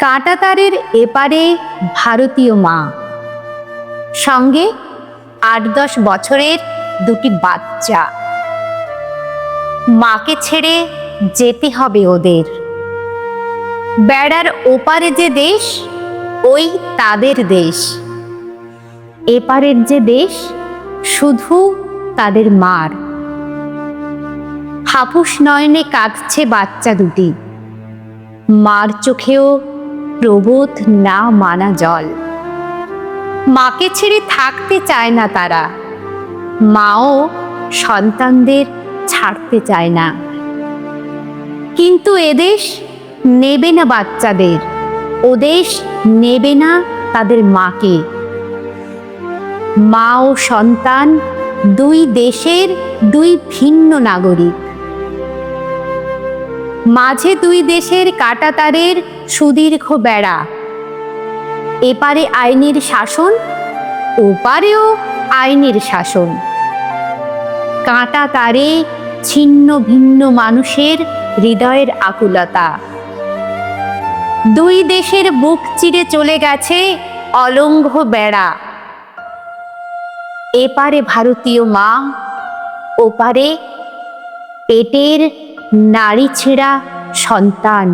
কাঁটাতারের এপারে ভারতীয় মা, সঙ্গে ৮-১০ বছরের দুটি বাচ্চা। মাকে ছেড়ে যেতে হবে ওদের। বেড়ার ওপারে যে দেশ, ওই তাদের দেশ। এপারের যে দেশ, শুধু তাদের মার। হাপুস নয়নে কাঁদছে বাচ্চা দুটি, মার চোখেও প্রবোধ না মানা জল। মাকে ছেড়ে থাকতে চায় না তারা, মাও সন্তানদের ছাড়তে চায় না। কিন্তু এদেশ নেবে না বাচ্চাদের, ওদেশ নেবে না তাদের মাকে। মা ও সন্তান দুই দেশের দুই ভিন্ন নাগরিক। মাঝে দুই দেশের কাঁটাতারের সুদীর্ঘ বেড়া। এপারে আইনের শাসন, ওপারেও আইনের শাসন। কাঁটাতারে ছিন্ন ভিন্ন মানুষের হৃদয়ের আকুলতা। দুই দেশের বুক চিরে চলে গেছে অলঙ্ঘ বেড়া। এপারে ভারতীয় মা, ওপারে পেটের নাড়ি ছেঁড়া সন্তান।